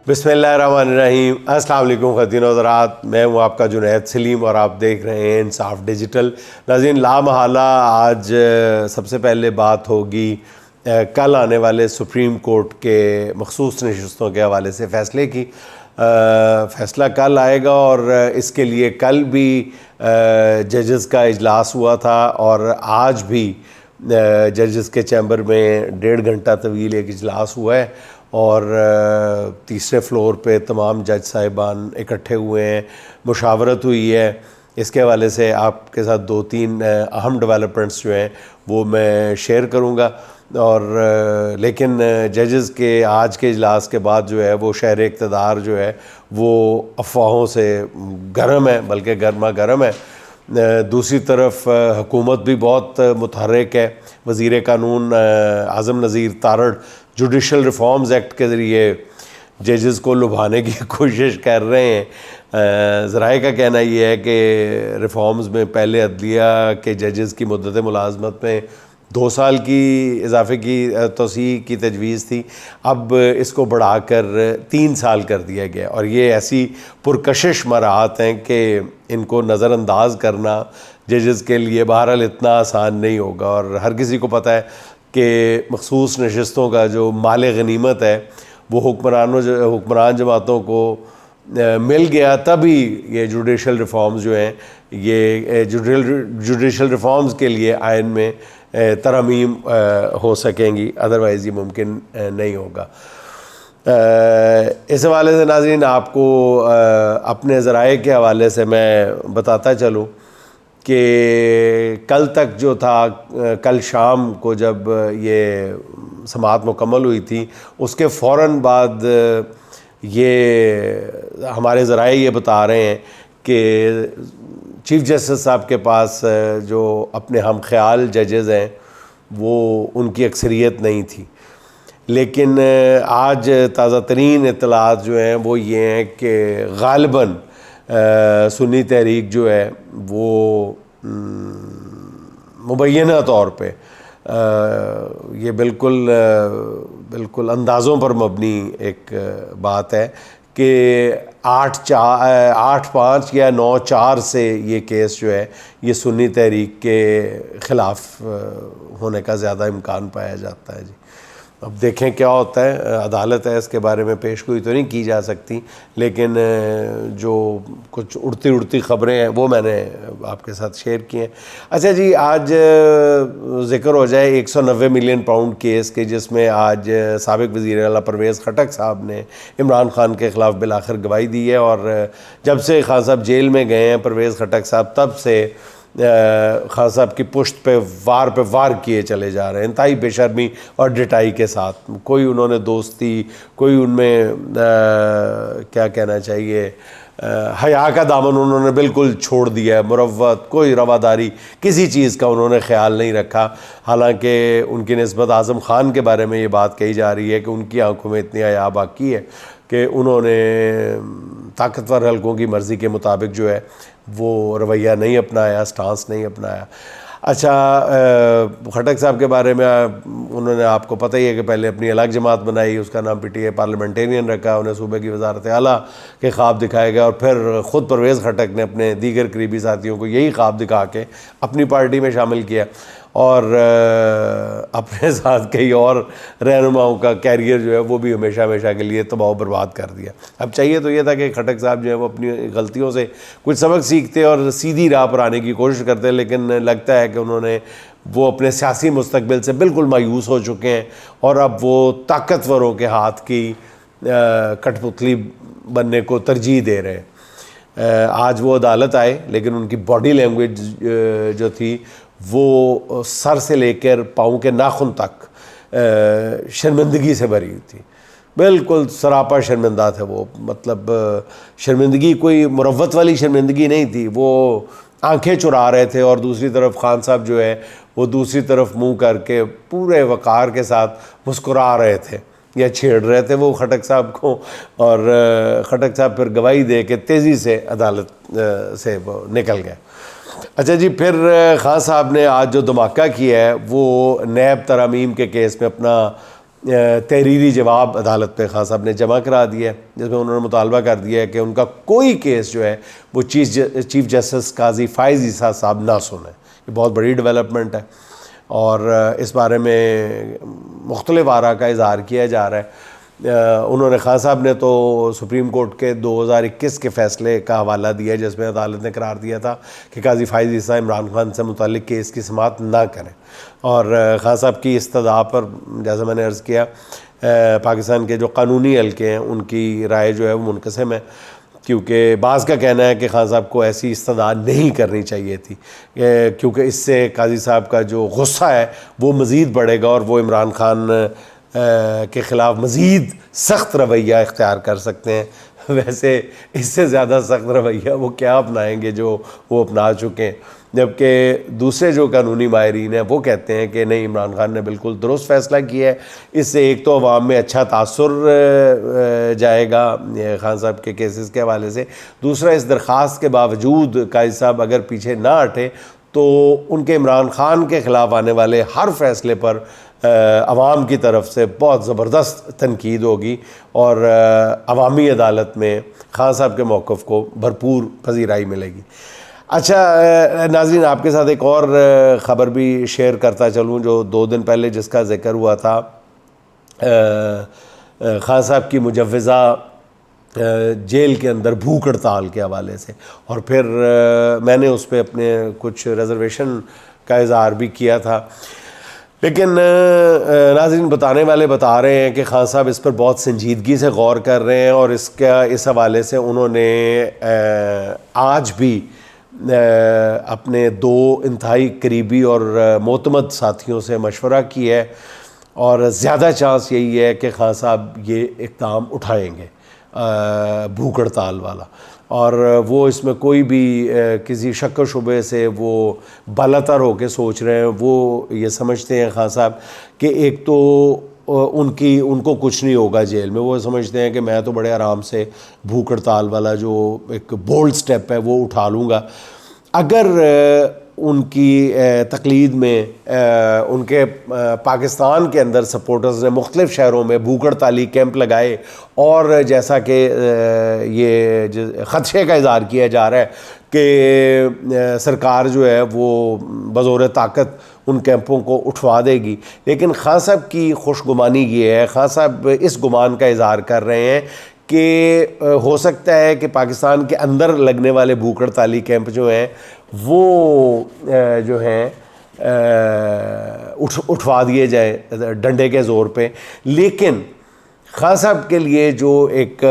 بسم اللہ الرحمن الرحیم۔ السلام علیکم خواتین و حضرات، میں ہوں آپ کا جنید سلیم اور آپ دیکھ رہے ہیں انصاف ڈیجیٹل۔ ناظرین، لامحالہ آج سب سے پہلے بات ہوگی کل آنے والے سپریم کورٹ کے مخصوص نشستوں کے حوالے سے فیصلے کی۔ فیصلہ کل آئے گا اور اس کے لیے کل بھی ججز کا اجلاس ہوا تھا اور آج بھی ججز کے چیمبر میں 1.5 گھنٹہ طویل ایک اجلاس ہوا ہے اور تیسرے فلور پہ تمام جج صاحبان اکٹھے ہوئے ہیں، مشاورت ہوئی ہے۔ اس کے حوالے سے آپ کے ساتھ 2-3 اہم ڈیولپمنٹس جو ہیں وہ میں شیئر کروں گا، اور لیکن ججز کے آج کے اجلاس کے بعد جو ہے وہ شہر اقتدار جو ہے وہ افواہوں سے گرم ہے، بلکہ گرما گرم ہے۔ دوسری طرف حکومت بھی بہت متحرک ہے۔ وزیر قانون اعظم Nazir Tarar judicial reforms act کے ذریعے ججز کو لبھانے کی کوشش کر رہے ہیں۔ ذرائع کا کہنا یہ ہے کہ ریفارمز میں پہلے عدلیہ کے ججز کی مدت ملازمت میں 2 سال کی اضافے کی توسیع کی تجویز تھی، اب اس کو بڑھا کر 3 سال کر دیا گیا، اور یہ ایسی پرکشش مراحت ہیں کہ ان کو نظر انداز کرنا ججز کے لیے بہرحال اتنا آسان نہیں ہوگا، اور ہر کسی کو پتہ ہے کہ مخصوص نشستوں کا جو مال غنیمت ہے وہ حکمران جماعتوں کو مل گیا، تبھی یہ جوڈیشل ریفارمز جو ہیں یہ جوڈیشل ریفارمز کے لیے آئین میں ترامیم ہو سکیں گی، ادروائز یہ ممکن نہیں ہوگا۔ اس حوالے سے ناظرین آپ کو اپنے ذرائع کے حوالے سے میں بتاتا چلوں کہ کل تک جو تھا، کل شام کو جب یہ سماعت مکمل ہوئی تھی اس کے فوراً بعد یہ ہمارے ذرائع یہ بتا رہے ہیں کہ چیف جسٹس صاحب کے پاس جو اپنے ہم خیال ججز ہیں وہ ان کی اکثریت نہیں تھی، لیکن آج تازہ ترین اطلاعات جو ہیں وہ یہ ہیں کہ غالباً سنی تحریک جو ہے وہ مبینہ طور پہ یہ بالکل اندازوں پر مبنی ایک بات ہے کہ 8-5 یا 9-4 سے یہ کیس جو ہے یہ سنی تحریک کے خلاف ہونے کا زیادہ امکان پایا جاتا ہے جی۔ اب دیکھیں کیا ہوتا ہے، عدالت ہے، اس کے بارے میں پیش گوئی تو نہیں کی جا سکتی، لیکن جو کچھ اڑتی خبریں ہیں وہ میں نے آپ کے ساتھ شیئر کی ہیں۔ اچھا جی، آج ذکر ہو جائے 190 ملین پاؤنڈ کیس کے، جس میں آج سابق وزیر اعلیٰ پرویز خٹک صاحب نے عمران خان کے خلاف بالآخر گواہی دی ہے، اور جب سے خان صاحب جیل میں گئے ہیں پرویز خٹک صاحب، تب سے خان صاحب کی پشت پہ وار کیے چلے جا رہے ہیں، انتہائی بے شرمی اور ڈٹائی کے ساتھ۔ کوئی انہوں نے دوستی، کوئی ان میں کیا کہنا چاہیے، حیا کا دامن انہوں نے بالکل چھوڑ دیا ہے، مروت، کوئی رواداری کسی چیز کا انہوں نے خیال نہیں رکھا۔ حالانکہ ان کی نسبت اعظم خان کے بارے میں یہ بات کہی جا رہی ہے کہ ان کی آنکھوں میں اتنی حیا باقی ہے کہ انہوں نے طاقتور حلقوں کی مرضی کے مطابق جو ہے وہ رویہ نہیں اپنایا، سٹانس نہیں اپنایا۔ اچھا، خٹک صاحب کے بارے میں انہوں نے، آپ کو پتہ ہی ہے کہ پہلے اپنی الگ جماعت بنائی، اس کا نام پی ٹی آئی پارلیمنٹیرین رکھا، انہیں صوبے کی وزارت اعلیٰ کے خواب دکھائے گئے، اور پھر خود پرویز خٹک نے اپنے دیگر قریبی ساتھیوں کو یہی خواب دکھا کے اپنی پارٹی میں شامل کیا، اور اپنے ساتھ کئی اور رہنماؤں کا کیریئر جو ہے وہ بھی ہمیشہ کے لیے تباہ و برباد کر دیا۔ اب چاہیے تو یہ تھا کہ خٹک صاحب جو ہے وہ اپنی غلطیوں سے کچھ سبق سیکھتے اور سیدھی راہ پر آنے کی کوشش کرتے، لیکن لگتا ہے کہ انہوں نے وہ اپنے سیاسی مستقبل سے بالکل مایوس ہو چکے ہیں، اور اب وہ طاقتوروں کے ہاتھ کی کٹ پتلی بننے کو ترجیح دے رہے ہیں۔ آج وہ عدالت آئے، لیکن ان کی باڈی لینگویج جو تھی وہ سر سے لے کر پاؤں کے ناخن تک شرمندگی سے بھری ہوئی تھی، بالکل سراپا شرمندہ تھے وہ، مطلب شرمندگی کوئی مروت والی شرمندگی نہیں تھی، وہ آنکھیں چرا رہے تھے، اور دوسری طرف خان صاحب جو ہے وہ دوسری طرف منہ کر کے پورے وقار کے ساتھ مسکرا رہے تھے یا چھیڑ رہے تھے وہ خٹک صاحب کو، اور خٹک صاحب پھر گواہی دے کے تیزی سے عدالت سے وہ نکل گئے۔ اچھا جی، پھر خان صاحب نے آج جو دھماکہ کیا ہے وہ نیب ترامیم کے کیس میں اپنا تحریری جواب عدالت پہ خان صاحب نے جمع کرا دیا ہے، جس میں انہوں نے مطالبہ کر دیا ہے کہ ان کا کوئی کیس جو ہے وہ چیف جسٹس قاضی فائز عیسیٰ صاحب نہ سنیں۔ یہ بہت بڑی ڈیولپمنٹ ہے، اور اس بارے میں مختلف آراء کا اظہار کیا جا رہا ہے۔ انہوں نے خان صاحب نے تو سپریم کورٹ کے 2021 کے فیصلے کا حوالہ دیا جس میں عدالت نے قرار دیا تھا کہ قاضی فائز عیسیٰ عمران خان سے متعلق کیس کی سماعت نہ کریں، اور خان صاحب کی استدعا پر جیسا میں نے عرض کیا پاکستان کے جو قانونی حلقے ہیں ان کی رائے جو ہے وہ منقسم ہے، کیونکہ بعض کا کہنا ہے کہ خان صاحب کو ایسی استدعا نہیں کرنی چاہیے تھی، کیونکہ اس سے قاضی صاحب کا جو غصہ ہے وہ مزید بڑھے گا اور وہ عمران خان کے خلاف مزید سخت رویہ اختیار کر سکتے ہیں۔ ویسے اس سے زیادہ سخت رویہ وہ کیا اپنائیں گے جو وہ اپنا چکے ہیں، جبکہ دوسرے جو قانونی ماہرین ہیں وہ کہتے ہیں کہ نہیں، عمران خان نے بالکل درست فیصلہ کیا ہے۔ اس سے ایک تو عوام میں اچھا تاثر جائے گا خان صاحب کے کیسز کے حوالے سے، دوسرا اس درخواست کے باوجود قاضی صاحب اگر پیچھے نہ ہٹے تو ان کے عمران خان کے خلاف آنے والے ہر فیصلے پر عوام کی طرف سے بہت زبردست تنقید ہوگی، اور عوامی عدالت میں خان صاحب کے موقف کو بھرپور پذیرائی ملے گی۔ اچھا ناظرین، آپ کے ساتھ ایک اور خبر بھی شیئر کرتا چلوں جو 2 دن پہلے جس کا ذکر ہوا تھا، خان صاحب کی مجوزہ جیل کے اندر بھوک ہڑتال کے حوالے سے، اور پھر میں نے اس پہ اپنے کچھ ریزرویشن کا اظہار بھی کیا تھا، لیکن ناظرین بتانے والے بتا رہے ہیں کہ خان صاحب اس پر بہت سنجیدگی سے غور کر رہے ہیں، اور اس حوالے سے انہوں نے آج بھی اپنے 2 انتہائی قریبی اور معتمد ساتھیوں سے مشورہ کیا ہے، اور زیادہ چانس یہی ہے کہ خان صاحب یہ اقدام اٹھائیں گے بھوک ہڑتال والا، اور وہ اس میں کوئی بھی کسی شک و شبے سے وہ بالاتر ہو کے سوچ رہے ہیں۔ وہ یہ سمجھتے ہیں خان صاحب کہ ایک تو ان کو کچھ نہیں ہوگا جیل میں، وہ سمجھتے ہیں کہ میں تو بڑے آرام سے بھوک ہڑتال والا جو ایک بولڈ سٹیپ ہے وہ اٹھا لوں گا۔ اگر ان کی تقلید میں ان کے پاکستان کے اندر سپورٹرز نے مختلف شہروں میں بھوک ہڑتالی کیمپ لگائے، اور جیسا کہ یہ خدشے کا اظہار کیا جا رہا ہے کہ سرکار جو ہے وہ بزور طاقت ان کیمپوں کو اٹھوا دے گی، لیکن خان صاحب کی خوش گمانی یہ ہے، خان صاحب اس گمان کا اظہار کر رہے ہیں کہ ہو سکتا ہے کہ پاکستان کے اندر لگنے والے بھوک ہڑتالی کیمپ جو ہیں وہ جو ہیں اٹھوا دیے جائیں ڈنڈے کے زور پہ، لیکن خان صاحب کے لیے جو ایک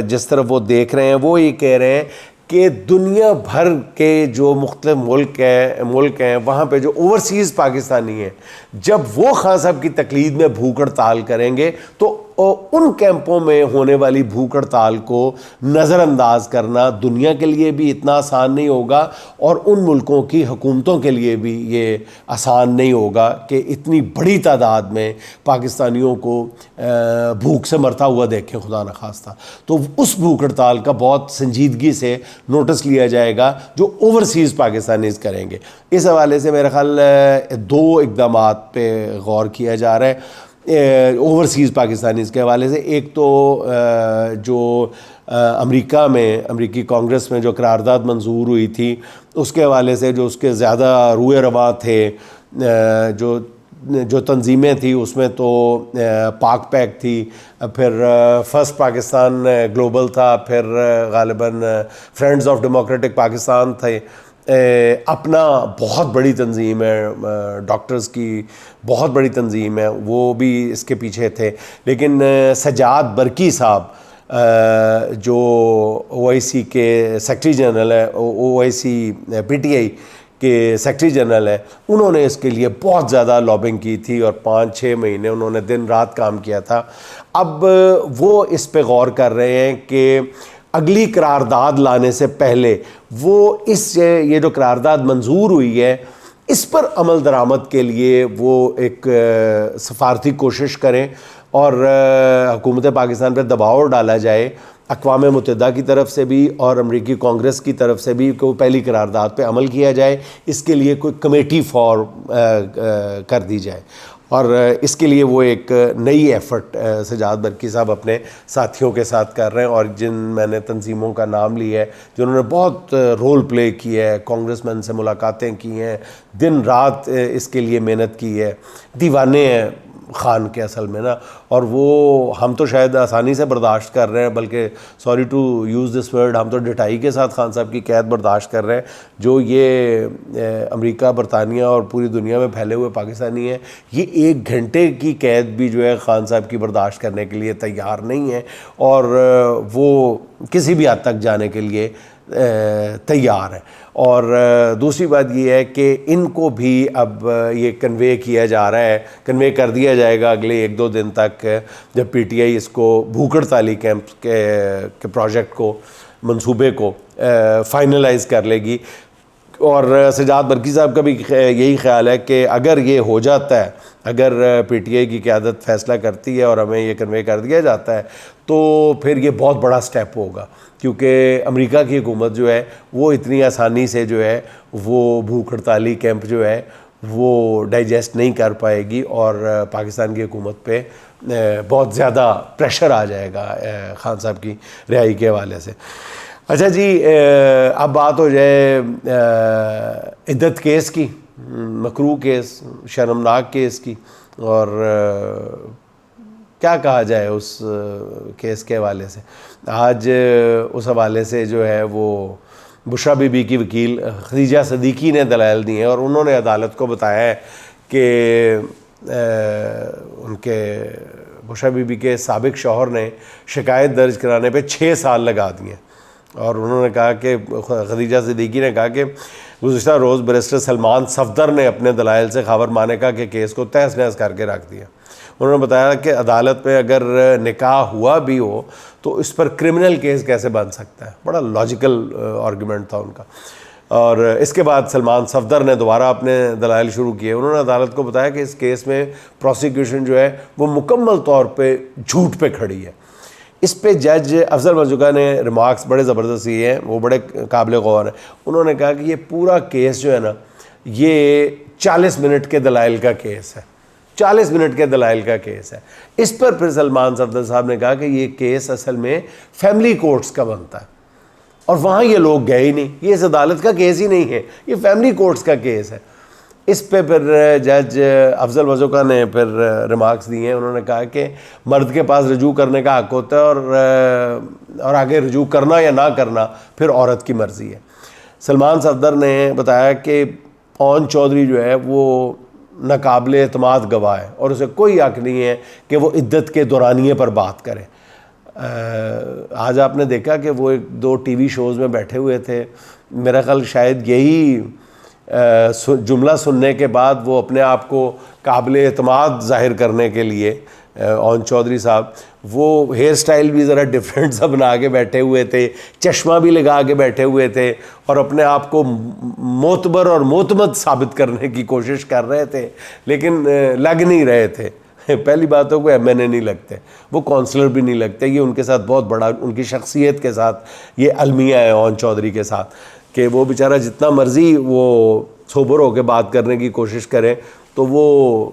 جس طرف وہ دیکھ رہے ہیں وہ یہ کہہ رہے ہیں کہ دنیا بھر کے جو مختلف ملک ہیں وہاں پہ جو اوورسیز پاکستانی ہیں، جب وہ خان صاحب کی تقلید میں بھوک ہڑتال کریں گے تو ان کیمپوں میں ہونے والی بھوک ہڑتال کو نظر انداز کرنا دنیا کے لیے بھی اتنا آسان نہیں ہوگا، اور ان ملکوں کی حکومتوں کے لیے بھی یہ آسان نہیں ہوگا کہ اتنی بڑی تعداد میں پاکستانیوں کو بھوک سے مرتا ہوا دیکھیں خدا نخواستہ۔ تو اس بھوک ہڑتال کا بہت سنجیدگی سے نوٹس لیا جائے گا جو اوورسیز پاکستانیز کریں گے۔ اس حوالے سے میرے خیال 2 اقدامات پہ غور کیا جا رہا ہے اوورسیز پاکستانیز کے حوالے سے۔ ایک تو جو امریکہ میں امریکی کانگریس میں جو قرارداد منظور ہوئی تھی اس کے حوالے سے جو اس کے زیادہ روئے رواں تھے، جو تنظیمیں تھیں اس میں تو پاک پیک تھی، پھر فرسٹ پاکستان گلوبل تھا، پھر غالباً فرینڈز آف ڈیموکریٹک پاکستان تھے، اپنا بہت بڑی تنظیم ہے، ڈاکٹرز کی بہت بڑی تنظیم ہے، وہ بھی اس کے پیچھے تھے، لیکن سجاد برقی صاحب جو او آئی سی کے سیکرٹری جنرل ہے، او آئی سی پی ٹی آئی کے سیکرٹری جنرل ہیں، انہوں نے اس کے لیے بہت زیادہ لابنگ کی تھی اور 5-6 مہینے انہوں نے دن رات کام کیا تھا۔ اب وہ اس پہ غور کر رہے ہیں کہ اگلی قرارداد لانے سے پہلے وہ یہ جو قرارداد منظور ہوئی ہے اس پر عمل درآمد کے لیے وہ ایک سفارتی کوشش کریں اور حکومت پاکستان پہ دباؤ ڈالا جائے اقوام متحدہ کی طرف سے بھی اور امریکی کانگریس کی طرف سے بھی کہ پہلی قرارداد پہ عمل کیا جائے، اس کے لیے کوئی کمیٹی فارم کر دی جائے، اور اس کے لیے وہ ایک نئی ایفرٹ سجاد برقی صاحب اپنے ساتھیوں کے ساتھ کر رہے ہیں، اور جن میں نے تنظیموں کا نام لیا ہے جنہوں نے بہت رول پلے کیا ہے، کانگریس مین سے ملاقاتیں کی ہیں، دن رات اس کے لیے محنت کی ہے، دیوانے ہیں خان کے اصل میں نا، اور وہ ہم تو شاید آسانی سے برداشت کر رہے ہیں، بلکہ sorry to use this word, ہم تو ڈٹائی کے ساتھ خان صاحب کی قید برداشت کر رہے ہیں، جو یہ امریکہ، برطانیہ اور پوری دنیا میں پھیلے ہوئے پاکستانی ہیں، یہ 1 گھنٹے کی قید بھی جو ہے خان صاحب کی برداشت کرنے کے لیے تیار نہیں ہے، اور وہ کسی بھی حد تک جانے کے لیے تیار ہے۔ اور دوسری بات یہ ہے کہ ان کو بھی اب یہ کنوے کیا جا رہا ہے، کنوے کر دیا جائے گا اگلے 1-2 دن تک، جب پی ٹی آئی اس کو بھوک ہڑتالی کیمپ کے پروجیکٹ کو، منصوبے کو فائنلائز کر لے گی۔ اور سجاد برقی صاحب کا بھی یہی خیال ہے کہ اگر یہ ہو جاتا ہے، اگر پی ٹی آئی کی قیادت فیصلہ کرتی ہے اور ہمیں یہ کنوے کر دیا جاتا ہے، تو پھر یہ بہت بڑا سٹیپ ہوگا، کیونکہ امریکہ کی حکومت جو ہے وہ اتنی آسانی سے جو ہے وہ بھوک ہڑتالی کیمپ جو ہے وہ ڈائجسٹ نہیں کر پائے گی، اور پاکستان کی حکومت پہ بہت زیادہ پریشر آ جائے گا خان صاحب کی رہائی کے حوالے سے۔ اچھا جی، اب بات ہو جائے عدت کیس کی، مکروہ کیس، شرمناک کیس کی، اور کیا کہا جائے اس کیس کے حوالے سے۔ آج اس حوالے سے جو ہے وہ بشریٰ بی بی کی وکیل خدیجہ صدیقی نے دلائل دی ہیں، اور انہوں نے عدالت کو بتایا ہے کہ ان کے بشریٰ بی بی کے سابق شوہر نے شکایت درج کرانے پہ 6 سال لگا دیے، اور انہوں نے کہا کہ خدیجہ صدیقی نے کہا کہ گزشتہ روز بیرسٹر سلمان صفدر نے اپنے دلائل سے خاور مانیکا کے کیس کو تہس نہس کر کے رکھ دیا۔ انہوں نے بتایا کہ عدالت میں اگر نکاح ہوا بھی ہو تو اس پر کرمنل کیس کیسے بن سکتا ہے، بڑا لاجیکل آرگیومنٹ تھا ان کا۔ اور اس کے بعد سلمان صفدر نے دوبارہ اپنے دلائل شروع کیے۔ انہوں نے عدالت کو بتایا کہ اس کیس میں پروسیکیوشن جو ہے وہ مکمل طور پہ جھوٹ پہ کھڑی ہے۔ اس پہ جج افضل مرزوقہ نے ریمارکس بڑے زبردست دیے ہیں، وہ بڑے قابل غور ہیں۔ انہوں نے کہا کہ یہ پورا کیس جو ہے نا، یہ 40 منٹ کے دلائل کا کیس ہے، 40 منٹ کے دلائل کا کیس ہے۔ اس پر پھر سلمان صفدر صاحب نے کہا کہ یہ کیس اصل میں فیملی کورٹس کا بنتا ہے، اور وہاں یہ لوگ گئے ہی نہیں، یہ اس عدالت کا کیس ہی نہیں ہے، یہ فیملی کورٹس کا کیس ہے۔ اس پہ پھر جج افضل مرزوقہ نے پھر ریمارکس دیے ہیں۔ انہوں نے کہا کہ مرد کے پاس رجوع کرنے کا حق ہوتا ہے، اور آگے رجوع کرنا یا نہ کرنا پھر عورت کی مرضی ہے۔ سلمان صفدر نے بتایا کہ پون چودھری جو ہے وہ ناقابل اعتماد گواہ ہے، اور اسے کوئی حق نہیں ہے کہ وہ عدت کے دورانیے پر بات کرے۔ آج آپ نے دیکھا کہ وہ 2 ٹی وی شوز میں بیٹھے ہوئے تھے، میرا خیال شاید یہی جملہ سننے کے بعد وہ اپنے آپ کو قابل اعتماد ظاہر کرنے کے لیے اون چودھری صاحب وہ ہیئر سٹائل بھی ذرا ڈیفرنٹ سا بنا کے بیٹھے ہوئے تھے، چشمہ بھی لگا کے بیٹھے ہوئے تھے، اور اپنے آپ کو معتبر اور معتمد ثابت کرنے کی کوشش کر رہے تھے، لیکن لگ نہیں رہے تھے۔ پہلی بات تو کوئی ایم این اے نہیں لگتے، وہ کونسلر بھی نہیں لگتے، یہ ان کے ساتھ بہت بڑا، ان کی شخصیت کے ساتھ یہ المیہ ہے اون چودھری کے ساتھ، کہ وہ بیچارہ جتنا مرضی وہ سوبر ہو کے بات کرنے کی کوشش کرے تو وہ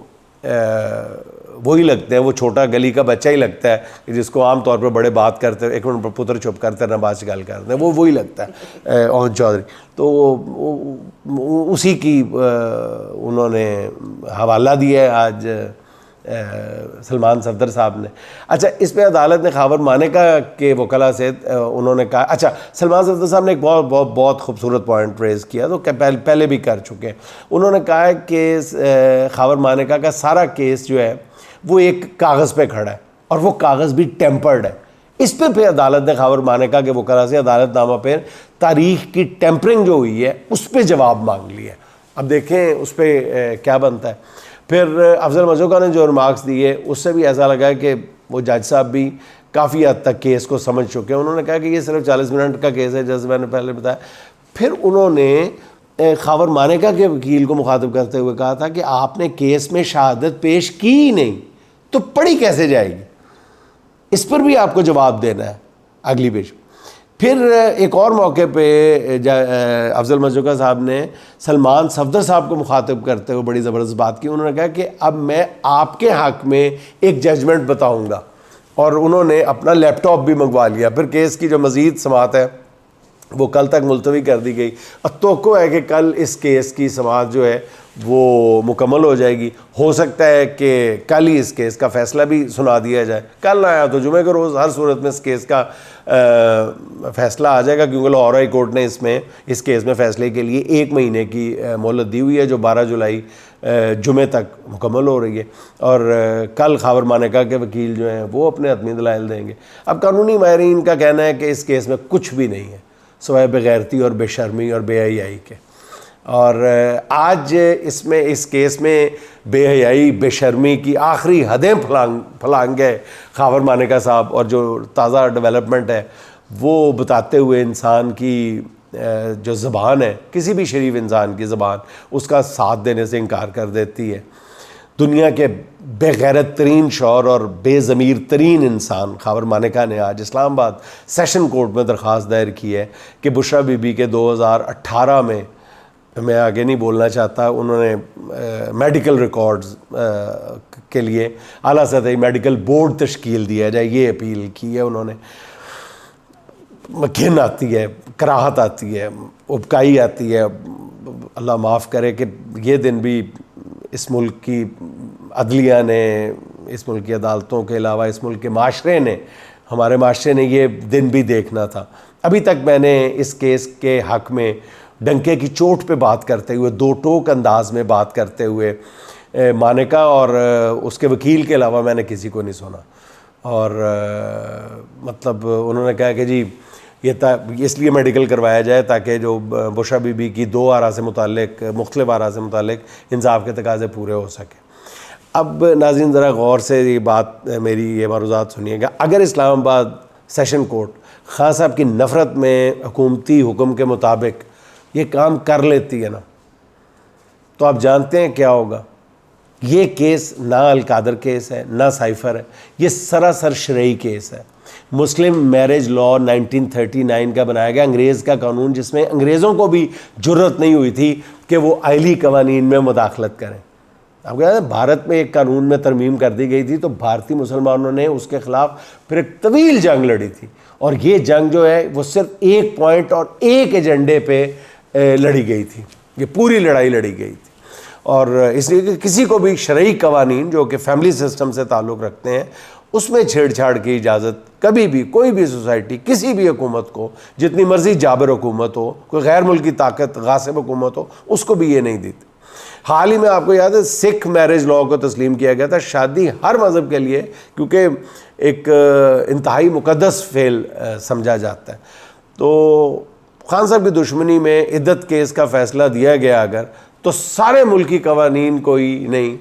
وہی لگتے ہیں، وہ چھوٹا گلی کا بچہ ہی لگتا ہے جس کو عام طور پر بڑے بات کرتے، ایک منٹ پتر چپ کرتے نہ بات گال کرتے ہیں، وہ وہی لگتا ہے اون چودھری۔ تو اسی کی انہوں نے حوالہ دیا ہے آج سلمان صفدر صاحب نے۔ اچھا، اس پہ عدالت نے خاور مانیکا کے وکلا سے انہوں نے کہا، اچھا سلمان صفدر صاحب نے ایک بہت خوبصورت پوائنٹ ریز کیا، تو پہلے بھی کر چکے ہیں۔ انہوں نے کہا کہ خاور مانیکا کا سارا کیس جو ہے وہ ایک کاغذ پہ کھڑا ہے، اور وہ کاغذ بھی ٹیمپرڈ ہے۔ اس پہ پھر عدالت نے خاور مانیکا کے وکلا سے عدالت نامہ پہ تاریخ کی ٹیمپرنگ جو ہوئی ہے اس پہ جواب مانگ لیا۔ اب دیکھیں اس پہ کیا بنتا ہے۔ پھر افضل مرزوقہ نے جو ریمارکس دیے اس سے بھی ایسا لگا کہ وہ جج صاحب بھی کافی حد تک کیس کو سمجھ چکے ہیں۔ انہوں نے کہا کہ یہ صرف 40 منٹ کا کیس ہے، جیسے میں نے پہلے بتایا۔ پھر انہوں نے خاور مانیکا کے وکیل کو مخاطب کرتے ہوئے کہا تھا کہ آپ نے کیس میں شہادت پیش کی ہی نہیں تو پڑھی کیسے جائے گی، اس پر بھی آپ کو جواب دینا ہے۔ اگلی پیش. پھر ایک اور موقع پہ افضل مجوکا صاحب نے سلمان صفدر صاحب کو مخاطب کرتے ہوئے بڑی زبردست بات کی. انہوں نے کہا کہ اب میں آپ کے حق میں ایک ججمنٹ بتاؤں گا, اور انہوں نے اپنا لیپ ٹاپ بھی منگوا لیا. پھر کیس کی جو مزید سماعت ہے وہ کل تک ملتوی کر دی گئی. اب توقع ہے کہ کل اس کیس کی سماعت جو ہے وہ مکمل ہو جائے گی. ہو سکتا ہے کہ کل ہی اس کیس کا فیصلہ بھی سنا دیا جائے. کل نہ آیا تو جمعے کے روز ہر صورت میں اس کیس کا فیصلہ آ جائے گا, کیونکہ لاہور ہائی کورٹ نے اس کیس میں فیصلے کے لیے 1 مہینے کی مہلت دی ہوئی ہے, جو 12 جولائی جمعے تک مکمل ہو رہی ہے. اور کل خاور مانیکا کے وکیل جو ہیں وہ اپنے حتمی دلائل دیں گے. اب قانونی ماہرین کا کہنا ہے کہ اس کیس میں کچھ بھی نہیں ہے سوائے بغیرتی اور بے شرمی اور بے حیائی کے. اور آج اس کیس میں بے حیائی بے شرمی کی آخری حدیں پھلانگ گئے خاور مانیکا صاحب, اور جو تازہ ڈیولپمنٹ ہے وہ بتاتے ہوئے انسان کی جو زبان ہے, کسی بھی شریف انسان کی زبان, اس کا ساتھ دینے سے انکار کر دیتی ہے. دنیا کے بے غیرت ترین شعور اور بے ضمیر ترین انسان خاور مانیکا نے آج اسلام آباد سیشن کورٹ میں درخواست دائر کی ہے کہ بشریٰ بی بی کے 2018 میں آگے نہیں بولنا چاہتا, انہوں نے میڈیکل ریکارڈز کے لیے اعلیٰ سطحی میڈیکل بورڈ تشکیل دیا جائے, یہ اپیل کی ہے انہوں نے. گھن آتی ہے, کراہت آتی ہے, ابکائی آتی ہے. اللہ معاف کرے کہ یہ دن بھی اس ملک کی عدلیہ نے, اس ملک کی عدالتوں کے علاوہ اس ملک کے معاشرے نے, ہمارے معاشرے نے یہ دن بھی دیکھنا تھا. ابھی تک میں نے اس کیس کے حق میں ڈنکے کی چوٹ پہ بات کرتے ہوئے, 2 ٹوک انداز میں بات کرتے ہوئے مانیکا اور اس کے وکیل کے علاوہ میں نے کسی کو نہیں سنا. اور مطلب انہوں نے کہا کہ جی یہ اس لیے میڈیکل کروایا جائے تاکہ جو بشریٰ بی بی کی 2 آرا سے متعلق, مختلف آرا سے متعلق انصاف کے تقاضے پورے ہو سکے. اب ناظرین ذرا غور سے یہ بات, میری یہ معروضات سنیے گا. اگر اسلام آباد سیشن کورٹ خان صاحب کی نفرت میں حکومتی حکم کے مطابق یہ کام کر لیتی ہے نا, تو آپ جانتے ہیں کیا ہوگا. یہ کیس نہ القادر کیس ہے, نہ سائفر ہے, یہ سراسر شرعی کیس ہے. مسلم میرج لا 1939 کا بنایا گیا, انگریز کا قانون, جس میں انگریزوں کو بھی جرت نہیں ہوئی تھی کہ وہ آئلی قوانین میں مداخلت کریں. آپ کہتے ہیں بھارت میں ایک قانون میں ترمیم کر دی گئی تھی تو بھارتی مسلمانوں نے اس کے خلاف پھر ایک طویل جنگ لڑی تھی, اور یہ جنگ جو ہے وہ صرف ایک پوائنٹ اور ایک ایجنڈے پہ لڑی گئی تھی. یہ پوری لڑائی لڑی گئی تھی, اور اس لیے کہ کسی کو بھی شرعی قوانین جو کہ فیملی سسٹم سے تعلق رکھتے ہیں اس میں چھیڑ چھاڑ کی اجازت کبھی بھی کوئی بھی سوسائٹی کسی بھی حکومت کو, جتنی مرضی جابر حکومت ہو, کوئی غیر ملکی طاقت غاصب حکومت ہو, اس کو بھی یہ نہیں دیتی. حال ہی میں آپ کو یاد ہے سکھ میرج لا کو تسلیم کیا گیا تھا. شادی ہر مذہب کے لیے کیونکہ ایک انتہائی مقدس فعل سمجھا جاتا ہے. تو خان صاحب کی دشمنی میں عدت کیس کا فیصلہ دیا گیا اگر, تو سارے ملکی قوانین کو ہی نہیں,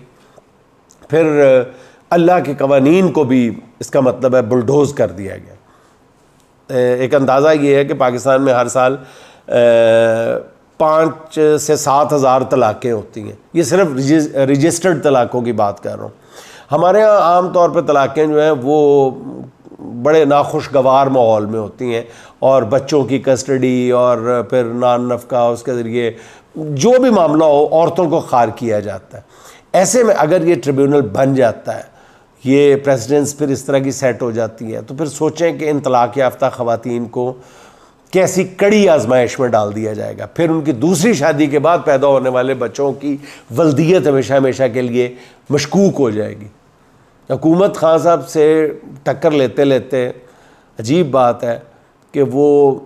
پھر اللہ کے قوانین کو بھی اس کا مطلب ہے بلڈوز کر دیا گیا. ایک اندازہ یہ ہے کہ پاکستان میں ہر سال 5 سے 7 ہزار طلاقیں ہوتی ہیں. یہ صرف رجسٹرڈ طلاقوں کی بات کر رہا ہوں. ہمارے ہاں عام طور پہ طلاقیں جو ہیں وہ بڑے ناخوشگوار ماحول میں ہوتی ہیں, اور بچوں کی کسٹڈی اور پھر نان نفقہ اس کے ذریعے جو بھی معاملہ ہو عورتوں کو خار کیا جاتا ہے. ایسے میں اگر یہ ٹریبیونل بن جاتا ہے, یہ پریسیڈنس پھر اس طرح کی سیٹ ہو جاتی ہے, تو پھر سوچیں کہ ان طلاق یافتہ خواتین کو کیسی کڑی آزمائش میں ڈال دیا جائے گا. پھر ان کی دوسری شادی کے بعد پیدا ہونے والے بچوں کی ولدیت ہمیشہ ہمیشہ کے لیے مشکوک ہو جائے گی. حکومت خان صاحب سے ٹکر لیتے لیتے عجیب بات ہے کہ وہ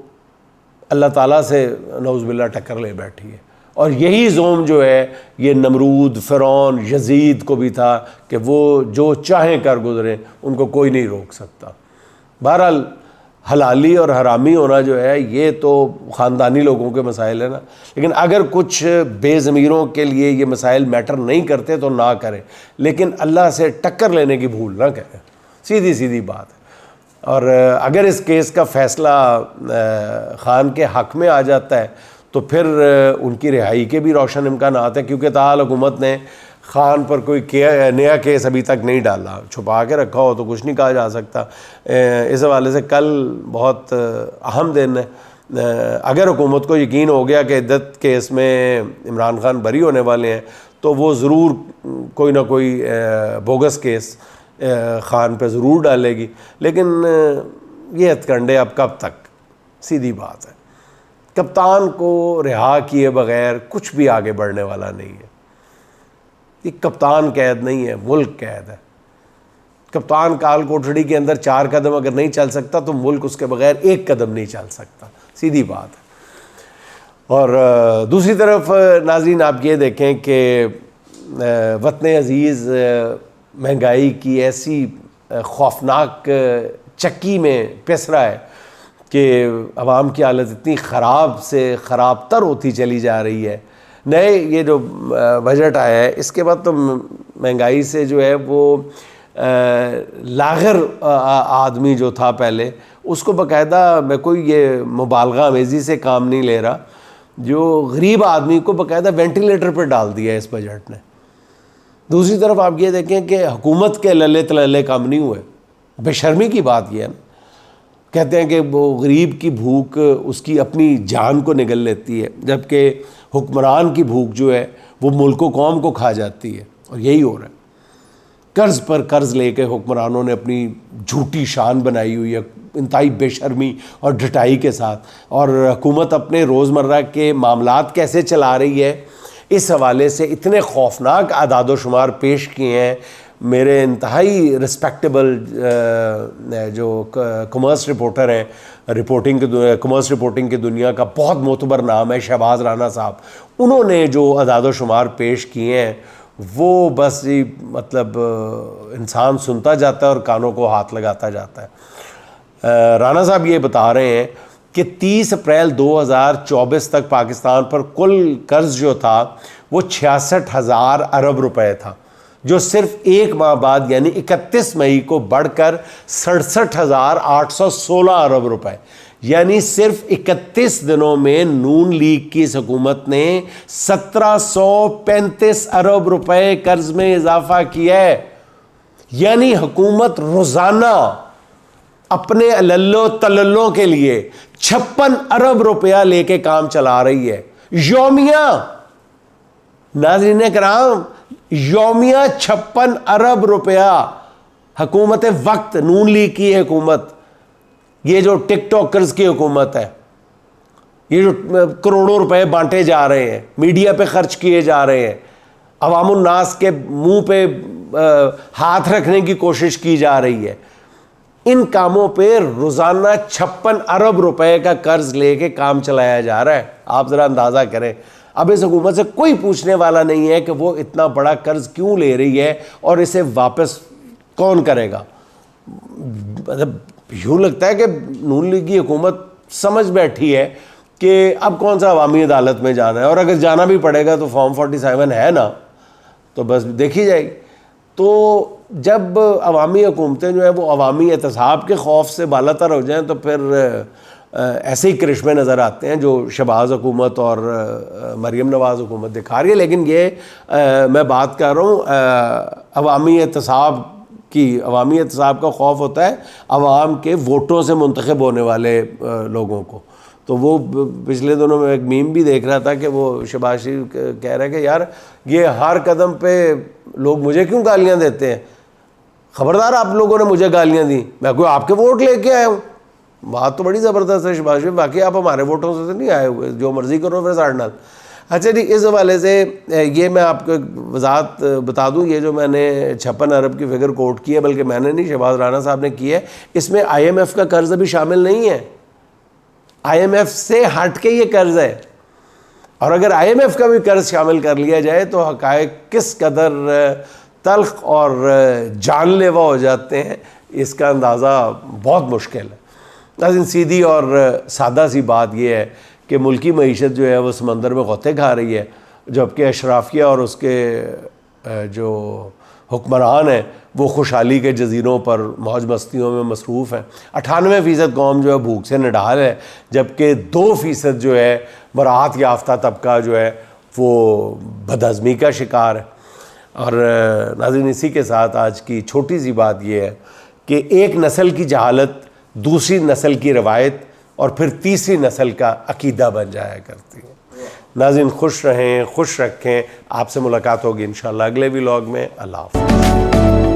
اللہ تعالیٰ سے نعوذ باللہ ٹکر لے بیٹھی ہے. اور یہی زوم جو ہے یہ نمرود, فرعون, یزید کو بھی تھا کہ وہ جو چاہیں کر گزریں, ان کو کوئی نہیں روک سکتا. بہرحال حلالی اور حرامی ہونا جو ہے یہ تو خاندانی لوگوں کے مسائل ہیں نا, لیکن اگر کچھ بے ضمیروں کے لیے یہ مسائل میٹر نہیں کرتے تو نہ کریں, لیکن اللہ سے ٹکر لینے کی بھول نہ کریں. سیدھی سیدھی بات ہے. اور اگر اس کیس کا فیصلہ خان کے حق میں آ جاتا ہے تو پھر ان کی رہائی کے بھی روشن امکانات ہیں, کیونکہ تاحال حکومت نے خان پر کوئی نیا کیس ابھی تک نہیں ڈالا، چھپا کے رکھا ہو تو کچھ نہیں کہا جا سکتا۔ اس حوالے سے کل بہت اہم دن ہے۔ اگر حکومت کو یقین ہو گیا کہ عدت کیس میں عمران خان بری ہونے والے ہیں تو وہ ضرور کوئی نہ کوئی بوگس کیس خان پہ ضرور ڈالے گی، لیکن یہ ہتھ کنڈے اب کب تک؟ سیدھی بات ہے، کپتان کو رہا کیے بغیر کچھ بھی آگے بڑھنے والا نہیں ہے۔ یہ کپتان قید نہیں ہے، ملک قید ہے۔ کپتان کال کوٹھڑی کے اندر 4 قدم اگر نہیں چل سکتا تو ملک اس کے بغیر 1 قدم نہیں چل سکتا، سیدھی بات ہے۔ اور دوسری طرف ناظرین آپ یہ دیکھیں کہ وطن عزیز مہنگائی کی ایسی خوفناک چکی میں پس رہا ہے کہ عوام کی حالت اتنی خراب سے خراب تر ہوتی چلی جا رہی ہے۔ نئے یہ جو بجٹ آیا ہے اس کے بعد تو مہنگائی سے جو ہے وہ لاغر آدمی جو تھا پہلے، اس کو باقاعدہ میں کوئی یہ مبالغہ آمیزی سے کام نہیں لے رہا، جو غریب آدمی کو باقاعدہ وینٹیلیٹر پہ ڈال دیا اس بجٹ نے۔ دوسری طرف آپ یہ دیکھیں کہ حکومت کے للے تللے کم نہیں ہوئے۔ بے شرمی کی بات یہ ہے نا، کہتے ہیں کہ وہ غریب کی بھوک اس کی اپنی جان کو نگل لیتی ہے، جبکہ حکمران کی بھوک جو ہے وہ ملک و قوم کو کھا جاتی ہے، اور یہی ہو رہا ہے۔ قرض پر قرض لے کے حکمرانوں نے اپنی جھوٹی شان بنائی ہوئی ہے انتہائی بے شرمی اور ڈھٹائی کے ساتھ، اور حکومت اپنے روزمرہ کے معاملات کیسے چلا رہی ہے اس حوالے سے اتنے خوفناک اعداد و شمار پیش کیے ہیں۔ میرے انتہائی رسپیکٹیبل جو کامرس رپورٹر ہیں، کامرس رپورٹنگ کی دنیا کا بہت معتبر نام ہے شہباز رانا صاحب، انہوں نے جو اعداد و شمار پیش کیے ہیں وہ بس مطلب انسان سنتا جاتا ہے اور کانوں کو ہاتھ لگاتا جاتا ہے۔ رانا صاحب یہ بتا رہے ہیں کہ 30 اپریل 2024 تک پاکستان پر کل قرض جو تھا وہ 66,000 ارب روپے تھا، جو صرف ایک ماہ بعد یعنی 31 مئی کو بڑھ کر 67,816 ارب روپے، یعنی صرف 31 دنوں میں نون لیگ کی اس حکومت نے 1735 ارب روپے قرض میں اضافہ کیا ہے۔ یعنی حکومت روزانہ اپنے للو تللوں کے لیے 56 ارب روپیہ لے کے کام چلا رہی ہے، یومیہ۔ ناظرین کرام، یومیہ 56 ارب روپیہ حکومت وقت نون لیگ کی حکومت، یہ جو ٹک ٹاکرز کی حکومت ہے، یہ جو کروڑوں روپے بانٹے جا رہے ہیں، میڈیا پہ خرچ کیے جا رہے ہیں، عوام الناس کے منہ پہ ہاتھ رکھنے کی کوشش کی جا رہی ہے، ان کاموں پہ روزانہ 56 ارب روپے کا قرض لے کے کام چلایا جا رہا ہے۔ آپ ذرا اندازہ کریں، اب اس حکومت سے کوئی پوچھنے والا نہیں ہے کہ وہ اتنا بڑا قرض کیوں لے رہی ہے اور اسے واپس کون کرے گا۔ مطلب یوں لگتا ہے کہ نون لیگ کی حکومت سمجھ بیٹھی ہے کہ اب کون سا عوامی عدالت میں جانا ہے، اور اگر جانا بھی پڑے گا تو فارم 47 ہے نا، تو بس دیکھی جائے گی۔ تو جب عوامی حکومتیں جو ہیں وہ عوامی احتساب کے خوف سے بالا تر ہو جائیں تو پھر ایسے ہی کرشمے نظر آتے ہیں جو شہباز حکومت اور مریم نواز حکومت دکھا رہی ہے۔ لیکن یہ میں بات کر رہا ہوں عوامی احتساب کا خوف ہوتا ہے عوام کے ووٹوں سے منتخب ہونے والے لوگوں کو۔ تو وہ پچھلے دنوں میں ایک میم بھی دیکھ رہا تھا کہ وہ شہباز شریف کہہ رہے ہیں کہ یار یہ ہر قدم پہ لوگ مجھے کیوں گالیاں دیتے ہیں، خبردار آپ لوگوں نے مجھے گالیاں دی، میں کوئی آپ کے ووٹ لے کے آیا ہوں۔ بات تو بڑی زبردست ہے شہباز شریف، باقی آپ ہمارے ووٹوں سے نہیں آئے ہوئے، جو مرضی کرو پھر ساڑھ نال۔ اچھا جی، اس حوالے سے یہ میں آپ کو وضاحت بتا دوں، یہ جو میں نے 56 ارب کی فگر کوٹ کی ہے، بلکہ میں نے نہیں، شہباز رانا صاحب نے کی ہے، اس میں آئی ایم ایف کا قرض ابھی شامل نہیں ہے، آئی ایم ایف سے ہٹ کے یہ قرض ہے۔ اور اگر آئی ایم ایف کا بھی قرض شامل کر لیا جائے تو حقائق کس قدر تلخ اور جان لیوا ہو جاتے ہیں اس کا اندازہ بہت مشکل ہے۔ لیکن سیدھی اور سادہ سی بات یہ ہے کہ ملکی معیشت جو ہے وہ سمندر میں غوطے کھا رہی ہے، جبکہ اشرافیہ اور اس کے جو حکمران ہیں وہ خوشحالی کے جزیروں پر موج مستیوں میں مصروف ہیں۔ 98% قوم جو ہے بھوک سے نڈال ہے، جبکہ 2% جو ہے براعت یافتہ طبقہ جو ہے وہ بدہضمی کا شکار ہے۔ اور ناظرین اسی کے ساتھ آج کی چھوٹی سی بات یہ ہے کہ ایک نسل کی جہالت دوسری نسل کی روایت اور پھر تیسری نسل کا عقیدہ بن جایا کرتی ہے۔ ناظرین خوش رہیں، خوش رکھیں، آپ سے ملاقات ہوگی انشاءاللہ اگلے ولاگ میں۔ اللہ حافظ۔